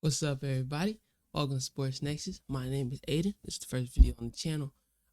What's up, everybody? Welcome to Sports Nexus. My name is Aiden. This is the first video on the channel.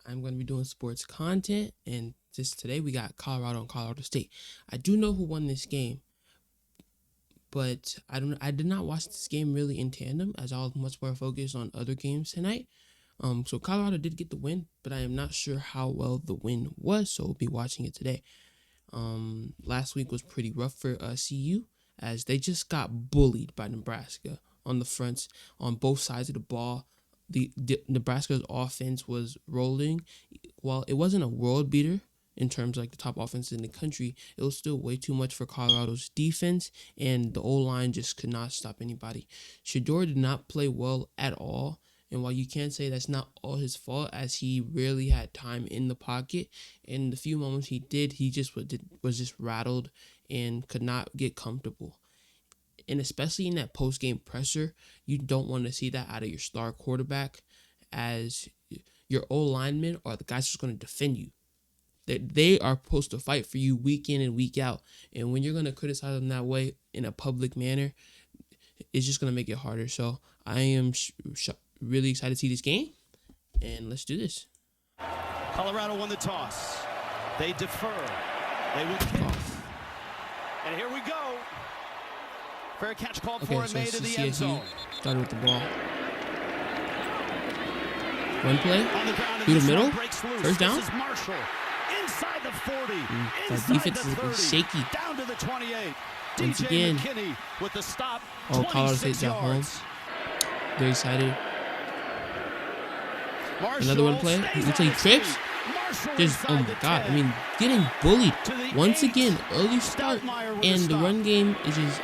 I'm going to be doing sports content, and today we got Colorado and Colorado State. I do know who won this game, but I did not watch this game really in tandem, as I was much more focused on other games tonight. So Colorado did get the win, but I am not sure how well the win was, so we'll be watching it today. Last week was pretty rough for CU, as they just got bullied by Nebraska on the fronts, on both sides of the ball. The Nebraska's offense was rolling. While it wasn't a world beater in terms of like the top offense in the country, it was still way too much for Colorado's defense, and the O-line just could not stop anybody. Shedeur did not play well at all, and while you can't say that's not all his fault, as he rarely had time in the pocket, and the few moments he did, he just was just rattled and could not get comfortable. And especially in that post-game pressure, you don't want to see that out of your star quarterback, as your O-linemen are the guys who's going to defend you. They are supposed to fight for you week in and week out. And when you're going to criticize them that way in a public manner, it's just going to make it harder. So I am really excited to see this game, and let's do this. Colorado won the toss. They defer. They will kick. And here we go. Fair catch called for and made to the end zone. Started with the ball. One play. Through the middle. First down. Inside the 40. That defense is shaky. Down to the 28. Once again. With the stop. Oh, Colorado State's at home. They're excited. Another one play. Looks like he trips. Just, oh my God. I mean, getting bullied. Once again, early start. And the run game is just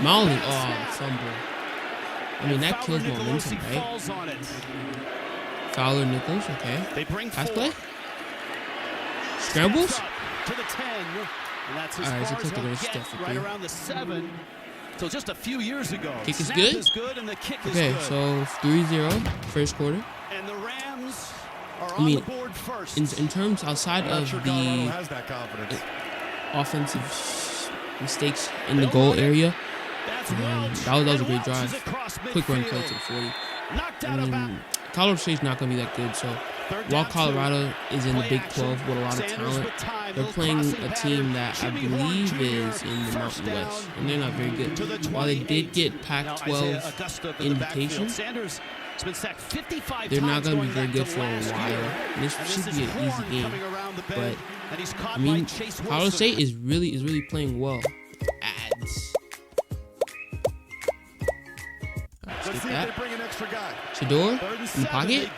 mauling. Oh, fumble. I mean, that kills momentum, right? Fowler Nichols, okay. Pass play. Scrambles. Alright, so they're going to step for right around the 7. So just a few years ago. Kick is good. Okay, so 3-0 first quarter. And the Rams are I mean, on the board first. In terms outside of the offensive mistakes in the goal area, that was a great drive. Quick run play to the 40. I mean, Colorado State's not going to be that good, so while Colorado is in the Big 12 with a lot of talent, they're playing a team that I believe is in the Mountain West, and they're not very good. While they did get Pac-12 invitations, they're not going to be very good for a while. This should be an easy game, but I mean, Colorado State is really playing well. Ads. Let's get that. Shedeur in the pocket.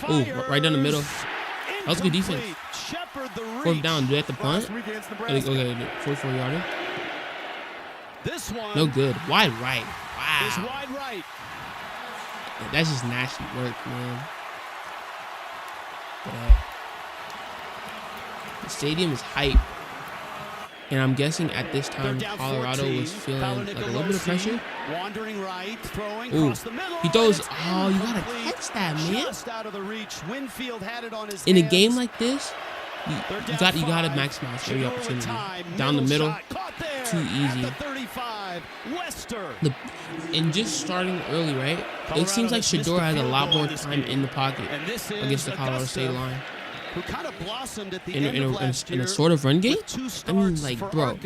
Oh, right down the middle. That was good defense. Fourth down. Do they have to punt? Okay, 44-yarder. No good. Wide right. Wow. That's just nasty work, man. But the stadium is hype. And I'm guessing at this time, Colorado was feeling like a little bit of pressure. Ooh, he throws. Oh, you gotta catch that, man. In a game like this, you gotta maximize every opportunity. Down the middle, too easy. And just starting early, right? It seems like Shedeur has a lot more time in the pocket against the Colorado State line. Who kind of blossomed at the in a sort of run game. I mean, like, bro,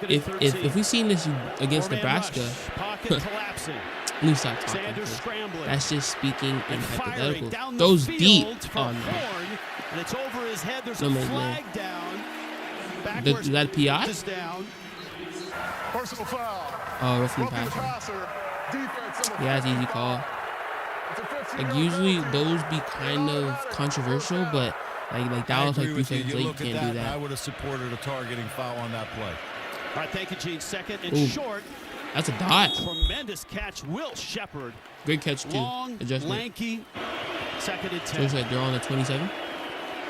if we seen this against Nebraska, let me stop talking. That's just speaking in hypotheticals. Those deep. Oh no. No man's land. Is that PI? Oh, roughing the passer. Yeah, it's easy call. Like, usually those be kind of controversial, but like that was like 3 seconds late. You can't do that. I would have supported a targeting foul on that play. All right, thank you, Gene. Second and short. That's a dot. Tremendous catch, Will Shepard. Great catch too. Long, lanky. Second and 10. So it's like they're on the 27.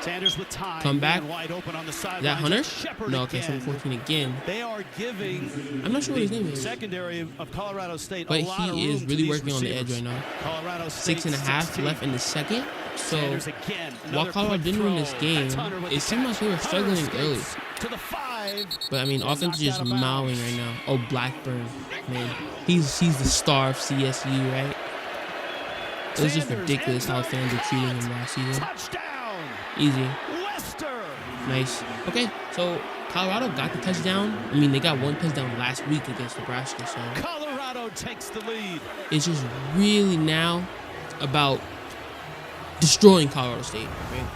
Sanders with time. Come back. Wide open on the side. Is that Hunter? No, okay, 7-14 again. They are giving. I'm not sure what his name is. Secondary of Colorado State. But he is really working on the edge right now. 6.5 left in the second. So while Colorado didn't win this game, it seemed like they were struggling early. But I mean, offense is just mowing right now. Oh, Blackburn, man, he's the star of CSU, right? It was just ridiculous how fans were treating him last season. Easy. Nice. Okay, so Colorado got the touchdown. I mean, they got one touchdown last week against Nebraska, so Colorado takes the lead. It's just really now about destroying Colorado State, right?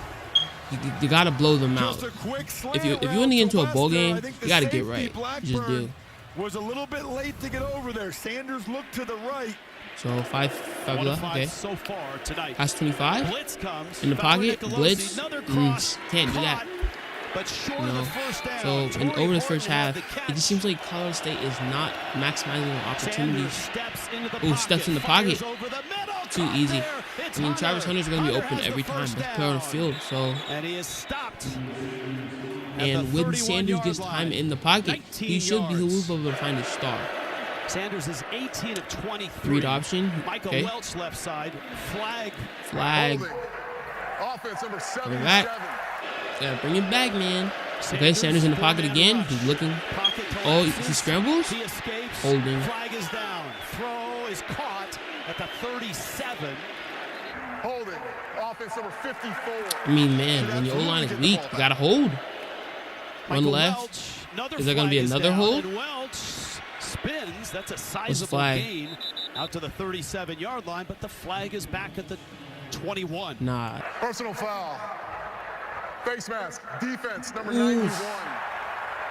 You gotta blow them out. If you want to get into a bowl game, you gotta get right. You just do. Was a little bit late to get over there. Sanders looked to the right. So five left. Okay. So far tonight. Pass 25. Blitz comes In the pocket. Blitz. Can't do that. But short No. of the first down. So over the first half, it just seems like Colorado State is not maximizing their opportunities. Steps in the pocket. Too easy. I mean, Travis Hunter's going to be open every time. Best player on the field. So, and he is stopped. And when Sanders gets time in the pocket, he'll be able to find his star. Sanders is 18 of 23. Read option. Michael Okay. Welch left side. Flag. Offense number 77. Gotta bring it back, man. Okay, Sanders in the pocket again. He's looking. Oh, he scrambles. He escapes. Holding. Flag is down. Throw is caught at the 37. Holding. Offense number 54. I mean, man, when your O-line is weak, you gotta hold. One Michael left. Welch, Is there gonna be another hold? And Welch spins. That's a What's the sizable flag? gain out to the 37-yard line, but the flag is back at the 21. Nah. Personal foul. Face mask. Defense number 91.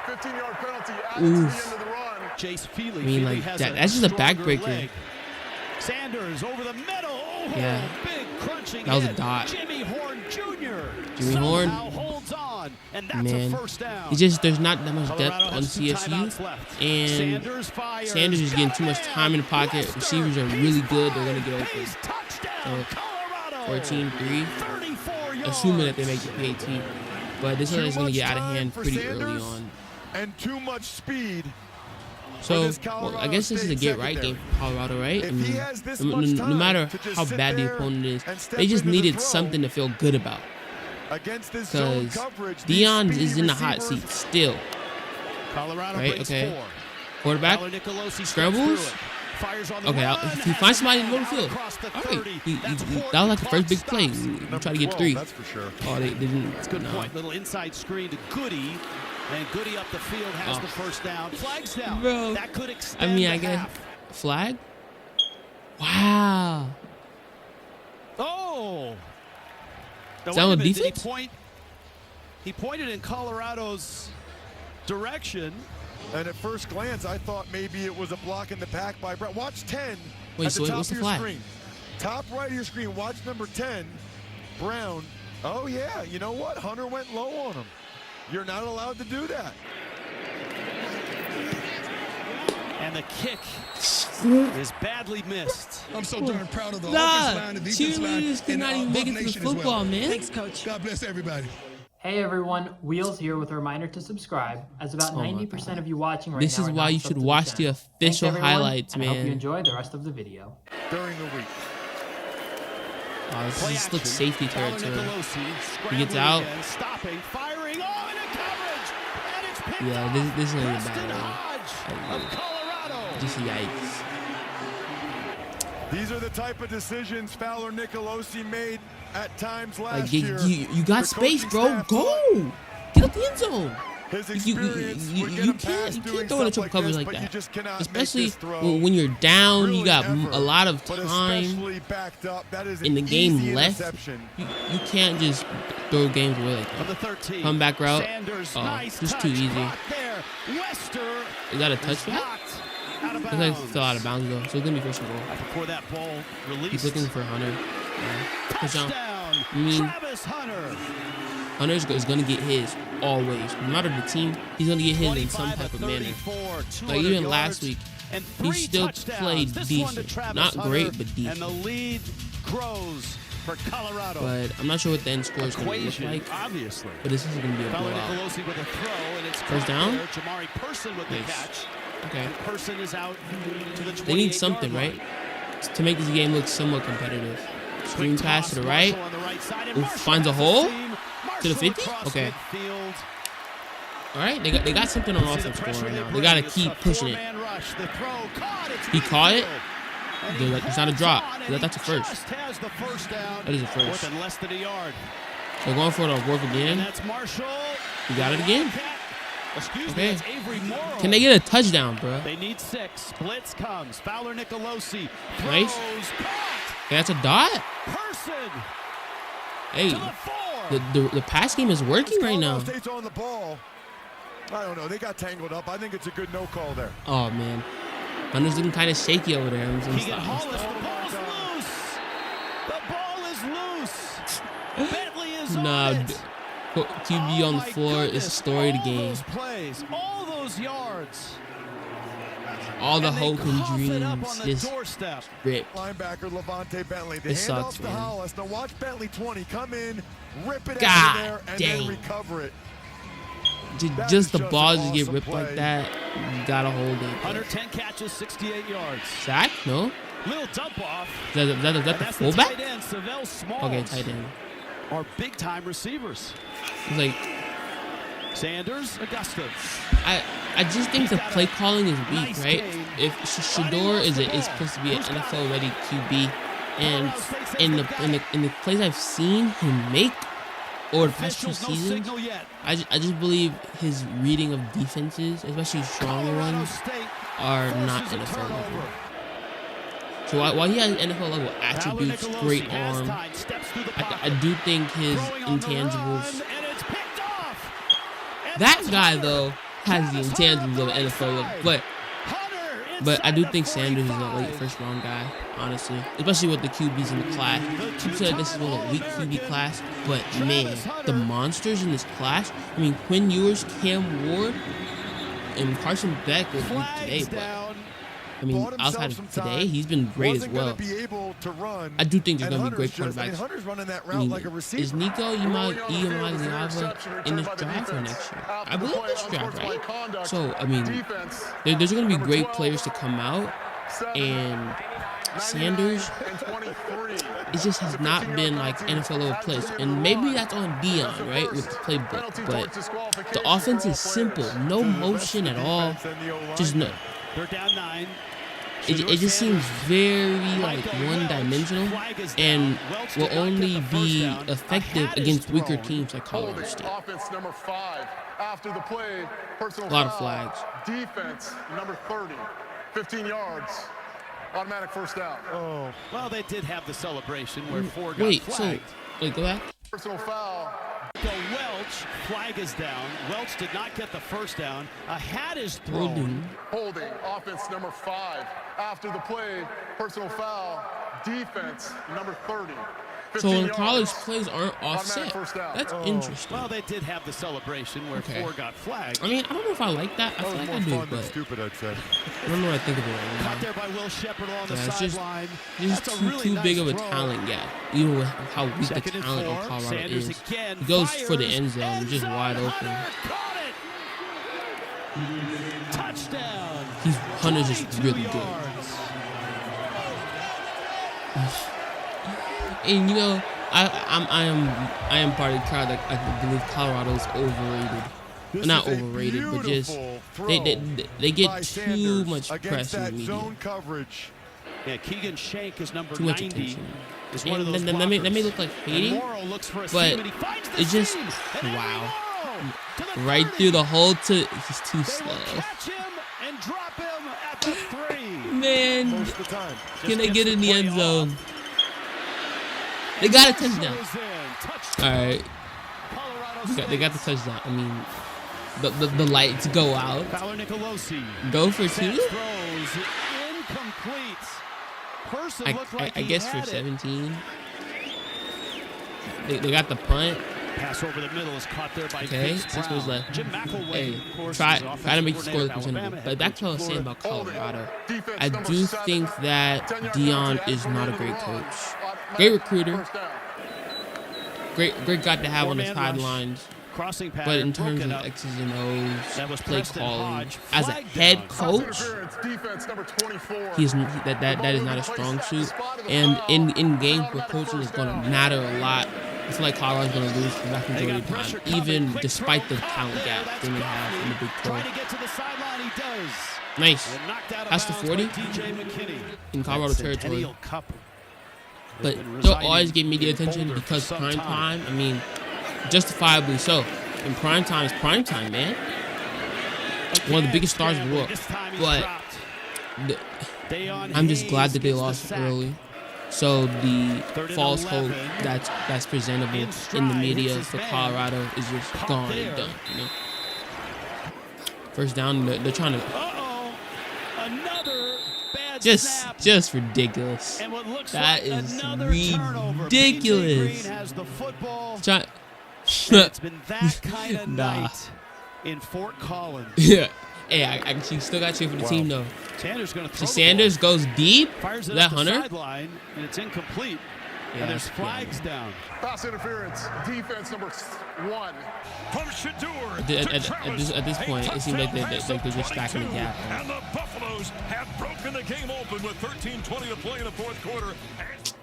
15-yard penalty added to the end of the run. Chase Feely. I mean, Feely like, has that's just a stronger backbreaker. leg. Sanders over the middle. Oh, Yeah. big crunching That was a hit. dot. Jimmy Horn Jr. Jimmy Horn. somehow holds on, and that's Man. a first down. It's just there's not that much depth Colorado on has 2 CSU. timeouts left. And Sanders fires. Sanders is getting too much time in the pocket. Receivers are really good. They're going to get open. Pace touchdown, So, Colorado. 14-3. 34 yards. Assuming that they make the PAT. But this one is going to get out of hand for pretty Sanders early on. And too much speed. So, this well, I guess this is a Colorado get-right State game for Colorado, right? I If he mean, has this no, much no matter time to just how sit bad the there opponent is, and step they just into the needed throw something to feel good about. Against this zone Because coverage, these Deion speedy is in the hot receivers- seat still. Colorado Right, breaks okay. 4. Quarterback, Tyler Nicolosi scrambles. steps through it. Fires on the Okay, run, if he finds somebody in the middle out field, across the all 30. right. That's That was Horton. like the first big Clock play. stops. We try to get 12, 3. That's for sure. Oh, they didn't. That's a good no. point. Little inside screen to Goody. And Goody up the field has Oh. the first down. Flags down. Bro, That could I extend mean, the I guess half. flag. Wow. Oh. Now, Is that wait a on minute, did defense? He pointed in Colorado's direction. And at first glance, I thought maybe it was a block in the pack by Brown. Watch 10 Wait, at so the top what's of the your flag? screen. Top right of your screen, watch number 10, Brown. Oh, yeah, you know what? Hunter went low on him. You're not allowed to do that. And the kick is badly missed. I'm so darn proud of the Nah, offensive line, the defensive line, cheerleaders could and not the even make it Buck to the Nation as well. football, man. Thanks, Coach. God bless everybody. Hey everyone, Wheels here with a reminder to subscribe, as about Oh my 90% God. of you watching right This now is are why not you subbed should to the watch the channel. Thanks, official everyone, highlights, and I hope you man. enjoy the rest of the video. During the week. Oh, Play this looks action. safety Tyler territory. Nicolosi He gets scrambling out. again, stopping, firing, oh, into coverage, and it's picked Yeah, up. this ain't a Preston bad one. Hodge of Colorado. Just yikes. These are the type of decisions Fowler Nicolosi made at times last Like, year. you got The space, coaching bro. staff Go. Get up the end zone. His You experience would get you him past can't doing throw in a stuff triple coverage this, like but you that. just cannot Especially make this throw when you're down, really you got ever. a lot of But time especially backed up, that is an in the game easy left. interception. You can't just throw games away like From that. the 13. Comeback route. Sanders, Oh, nice just touch, too easy. caught there. Wester Is that a is touchback? blocked out of Looks like it bounds. fell out of bounds though, so it's gonna be first and goal. Right before that ball released. He's looking for Hunter. Yeah. Touchdown. Touchdown. I mean, Travis Hunter. Hunter is gonna get his always. No matter the team, he's gonna get his in some 25 type of manner. 34, Like 200 even yards, last week, and he 3 still touchdowns. played This one to decent. Travis Not Hunter, great, but And decent. the lead grows for Colorado. But I'm not sure what the end score is gonna look Equation, like. obviously. But this is gonna be a Fowler blowout. Nicolosi with a throw, and it's First caught down? there. Jamari Person with the Nice. catch. Okay. And Person is out to the 28-yard They need something, line. right? To make this game look somewhat competitive. Screen pass to the right. Ooh, finds a hole to the 50. Okay. All right, they got something on offense going right now. They got to keep pushing it. He caught it. It's not a drop. That's a first. That is a first. They're going for the work again. He got it again. Okay. Can they get a touchdown, bro? They need 6. Blitz comes. Fowler Nicolosi. Nice. Okay, that's a dot. Person. Hey, the pass game is working right now. State's on the ball. I don't know. They got tangled up. I think it's a good no call there. Oh man, Hunter's looking kind of shaky over there. Keegan Hollis, the ball's loose. The ball is loose. Bentley is on it. QB on the floor is the story of the game. Those plays, all those yards. All the hope and dreams just ripped. Linebacker Levante Bentley. It sucks, man. Hollis. Now watch Bentley 20 come in, rip it God out of there, and dang. then recover it. Just the balls just get ripped like that. You gotta hold it. 110 catches, 68 yards. Sack? No. Little dump off. Is that the fullback? Tight end, Savell Smalls. Okay, tight end. Are big time receivers. It's like Sanders, Augusta. I just think the play calling is weak, right? If Shedeur is supposed to be an NFL ready QB, and in the plays I've seen him make over the past 2 seasons, I just believe his reading of defenses, especially stronger ones, are not NFL level. So while he has NFL level attributes, great arm, I do think his intangibles. That guy though has the intangibles of NFL level, but I do think Sanders is a late first-round guy, honestly, especially with the QBs in the class. People say this is a weak QB class, but man, the monsters in this class. I mean, Quinn Ewers, Cam Ward, and Carson Beck was weak today, but I mean, outside of today, he's been great as well. I do think there's going to be great quarterbacks. I mean, is Nico Iamaleava in this draft for next year? I believe this draft, right? So, I mean, there's going to be great players to come out, and Sanders, it just has not been like NFL level plays. And maybe that's on Deion, right, with the playbook. But the offense is simple. No motion at all. Just no. They're down 9. It just seems very like one-dimensional and will only be effective against weaker teams like Colorado State. A lot of flags. Defense number 30, 15 yards, automatic first down. Oh, well, they did have the celebration where 4 got flagged. Go back. Personal foul. The Welch flag is down. Welch did not get the first down. A hat is thrown. Holding, offense number 5. After the play, personal foul. Defense number 30. So in college, plays aren't offset. That's interesting. Well, they did have the celebration where 4 got flagged. I mean, I don't know if I like that. I feel like I do, but stupid, I'd say. I don't know what I think of it right now. Caught there by Will Shepard along the sideline. Just too big of a talent gap. Even with how weak the talent on Colorado is. He goes for the end zone, just wide open. Touchdown. Hunter's just really good. And you know, I am part of the crowd that I believe Colorado's overrated. Not overrated, but just they get too much press in the media. Yeah, Keegan Shank is number Too much 90. attention. That may look like hating, but it's just wow. Right through the hole to he's too slow. Man, can they get in the end zone? They got a touchdown. All right, they got the touchdown. I mean, the lights go out. Go for 2. I guess for 17. They got the punt. Pass over the middle is caught there by okay, 6 was left. Jim McElwain, try to make the score look presentable. But back to what I was saying about Colorado. I do think that Deion is not a great coach. Great recruiter. Great guy to have on the sidelines. Crossing pattern. But in terms broken of up. X's and O's, That was play Preston calling, Hodge. as a Flag head down. Pass coach, interference, defense number 24. that is not a strong suit. And in games where coaching is going to matter a lot, I feel like Colorado's going to lose the vast majority of the time, even despite the talent gap they may have in the Big 12. Trying to get to the sideline, he does. Nice. And knocked out of That's the bounds 40 by DJ McKinney. in Colorado territory. Centennial Cup. But they'll always give media attention because prime time, I mean, justifiably so. And prime time is prime time, man. One of the biggest stars in the world. But I'm just glad that they lost early. So the false hope that's presentable in the media for Colorado is just gone and done, you know. First down, they're trying to Another bad snap. just ridiculous. And what looks That like is another turnover. ridiculous. PJ Green has the football. Try, It's been that kind of Nah. night in Fort Collins. yeah. Hey, I still got you for the team though. Sanders going to throw So Sanders goes deep. fires it Is that up the Hunter? sideline, and it's incomplete. Yeah, And there's yeah. flags down. Pass interference, defense number 1. From Shedeur At this point, it seems like they're just stacking the gap. And the Buffaloes have broken the game open with 13:20 to play in the fourth quarter.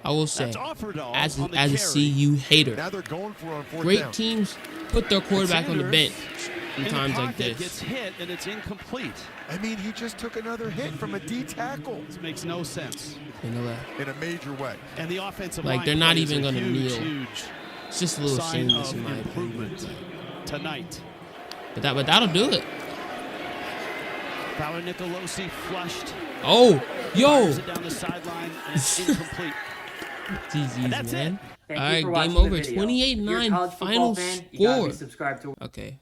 I will say, That's Offerdall as on the a carry. CU hater, Now they're going for it on fourth great down. teams put their quarterback on the Sanders bench in in times the like pocket this. gets hit, and it's incomplete. I mean, he just took another hit from a D tackle This makes no sense. You know what? in a major way. And the offensive Like, line they're not plays even a gonna huge, kneel. huge It's just a little sign shameless of in my opinion. improvement tonight. But that'll do it. Fowler Nicolosi flushed. Oh, yo, Fires it down the sideline, and it's incomplete. GG's, That's man. it. Thank All you right, for game watching the over. video. 28-9 If you're a college football final fan, you gotta score. be subscribed to Okay.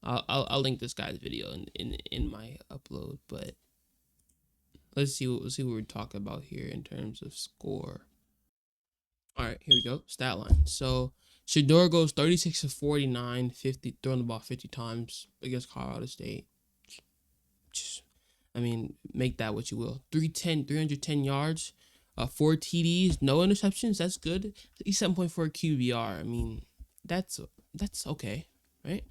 I'll link this guy's video in my upload, but let's see what we're talking about here in terms of score. All right, here we go. Stat line. So Shedeur goes 36 of 49, 50, throwing the ball 50 times against Colorado State. Just, I mean, make that what you will. 310 yards, 4 TDs, no interceptions. That's good. He's 7.4 QBR. I mean, that's okay, right?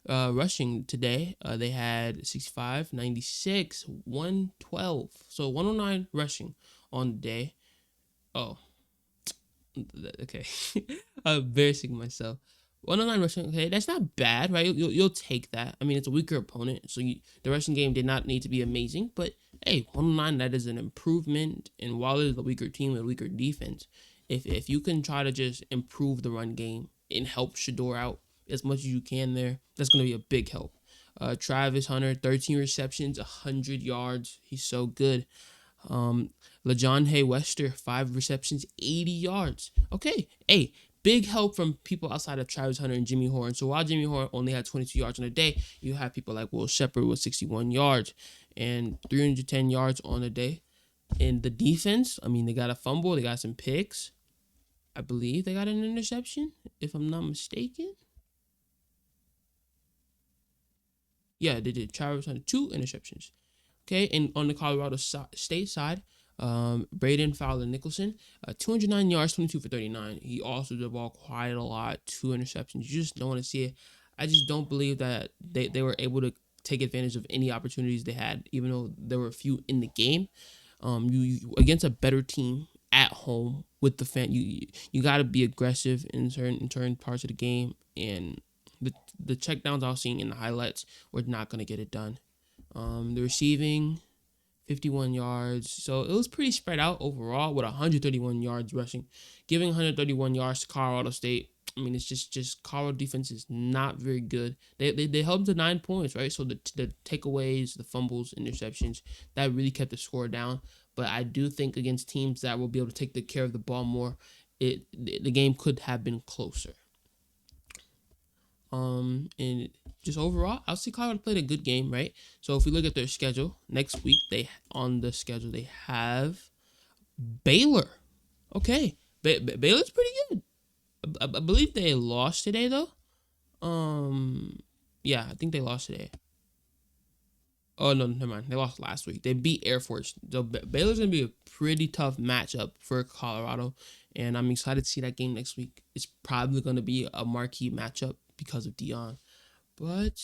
Rushing today, they had 65, 96, 112. So 109 rushing on the day. Oh, okay. I'm embarrassing myself. 109 rushing, okay, that's not bad, right? You'll take that. I mean, it's a weaker opponent, so the rushing game did not need to be amazing, but hey, 109, that is an improvement. And while it is a weaker team with a weaker defense, if you can try to just improve the run game and help Shedeur out as much as you can there, that's going to be a big help. Travis Hunter, 13 receptions, 100 yards. He's so good. LaJohn Wester, 5 receptions, 80 yards. Okay, hey, big help from people outside of Travis Hunter and Jimmy Horn. So while Jimmy Horn only had 22 yards on the day, you have people like Will Shepard with 61 yards and 310 yards on the day. And the defense, I mean, they got a fumble, they got some picks. I believe they got an interception, if I'm not mistaken. Yeah, they did. Travis Hunter, 2 interceptions. Okay, and on the Colorado State side, Braden Fowler Nicholson, 209 yards, 22 for 39. He also did the ball quite a lot, 2 interceptions. You just don't want to see it. I just don't believe that they were able to take advantage of any opportunities they had, even though there were a few in the game. You against a better team at home with the fan, you got to be aggressive in certain parts of the game, and the checkdowns I was seeing in the highlights were not going to get it done. The receiving, 51 yards. So it was pretty spread out overall with 131 yards rushing. Giving 131 yards to Colorado State, I mean, it's just Colorado defense is not very good. They held them to 9 points, right? So the takeaways, the fumbles, interceptions, that really kept the score down. But I do think against teams that will be able to take care of the ball more, the game could have been closer. And just overall, I'll say Colorado played a good game, right? So if we look at their schedule, next week they have Baylor. Okay, Baylor's pretty good. I believe they lost today though. Yeah, I think they lost today. Oh, no, never mind. They lost last week. They beat Air Force. So Baylor's going to be a pretty tough matchup for Colorado, and I'm excited to see that game next week. It's probably going to be a marquee matchup because of Deion. But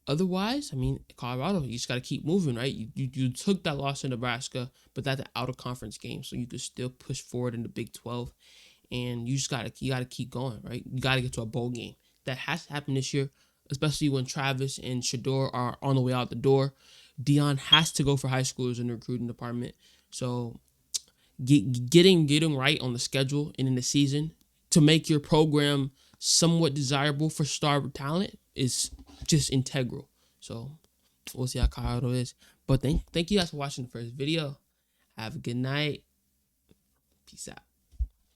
otherwise, I mean, Colorado, you just got to keep moving, right? You took that loss to Nebraska, but that's an out-of-conference game, so you could still push forward in the Big 12, and you got to keep going, right? You got to get to a bowl game. That has to happen this year, especially when Travis and Shedeur are on the way out the door. Deion has to go for high schoolers in the recruiting department. So getting right on the schedule and in the season to make your program somewhat desirable for star talent is just integral. So we'll see how Colorado is. But thank you guys for watching the first video. Have a good night. Peace out.